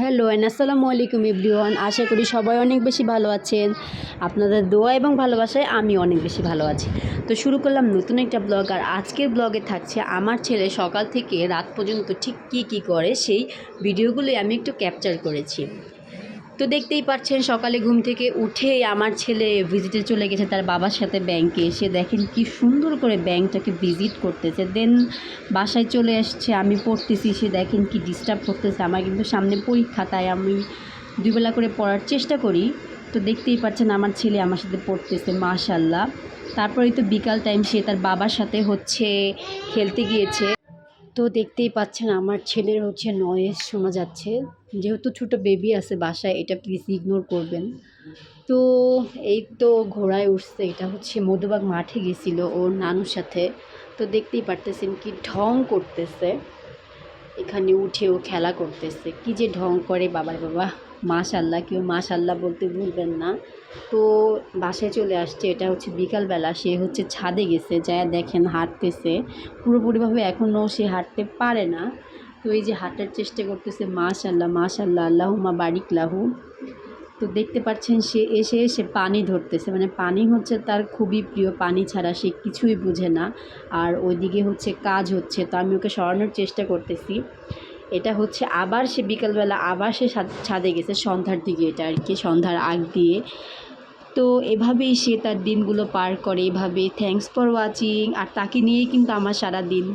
Hello আসসালামু আলাইকুম everyone. আশা করি সবাই অনেক বেশি ভালো আছেন। আপনাদের দোয়া এবং ভালোবাসায় আমি অনেক বেশি ভালো আছি। তো শুরু করলাম নতুন একটা ব্লগ। আর আজকের ব্লগে থাকছে আমার ছেলে সকাল থেকে রাত পর্যন্ত ঠিক কী করে সেই ভিডিওগুলোই আমি একটু ক্যাপচার করেছি। তো দেখতেই পাচ্ছেন সকালে ঘুম থেকে উঠেই আমার ছেলে ভিজিটে চলে গেছে তার বাবার সাথে ব্যাংকে। এসে দেখেন কি সুন্দর করে ব্যাংকটাকে ভিজিট করতেছে। দেন বাসায় চলে আসছে, আমি পড়তেছি, সে দেখেন কি ডিস্টার্ব করতেছে। আমার কিন্তু সামনে পরীক্ষা, তাই আমি দুবেলা করে পড়ার চেষ্টা করি। তো দেখতেই পাচ্ছেন আমার ছেলে আমার সাথে পড়তেছে, মাশাল্লাহ। তারপরেই তো বিকাল টাইম, সে তার বাবার সাথে খেলতে গিয়েছে। তো দেখতেই পাচ্ছেন আমার ছেলের নয়েজ শোনা যাচ্ছে। যেহেতু ছোটো বেবি আছে বাসায়, এটা প্লিজ ইগনোর করবেন। তো এই তো ঘোড়ায় উঠছে, এটা মধুবাগ মাঠে গেছিলো ওর নানুর সাথে। তো দেখতেই পারতেছেন কি ঢং করতেছে, এখানে উঠেও খেলা করতেছে। কি যে ঢং করে বাবার বাবা, মাশাল্লাহ, কেউ মাশাল্লাহ বলতে ভুলবেন না। তো বাসায় চলে আসছে, এটা বিকালবেলা। সে ছাদে গেছে, যা দেখেন হাঁটতেছে পুরোপুরিভাবে, এখনও সে হাঁটতে পারে না। তো এই যে হাঁটার চেষ্টা করতেছে, মাশাল্লাহ মাশাল্লাহ, আল্লাহুম্মা বারিক লাহু। তো দেখতে পাচ্ছেন সে এসে এসে পানি ধরতেছে, মানে পানি তার খুবই প্রিয়, পানি ছাড়া সে কিছুই বুঝে না। আর ওইদিকে কাজ হচ্ছে, তো আমি ওকে সরানোর চেষ্টা করতেছি। এটা আবার সে বিকালবেলা আবার সে ছাদে গেছে সন্ধ্যার দিকে, এটা আর কি সন্ধ্যার আগ দিয়ে। তো এভাবেই সে তার দিনগুলো পার করে, এভাবে। Thanks for watching. আর তাকে নিয়েই কিন্তু আমার সারা দিন।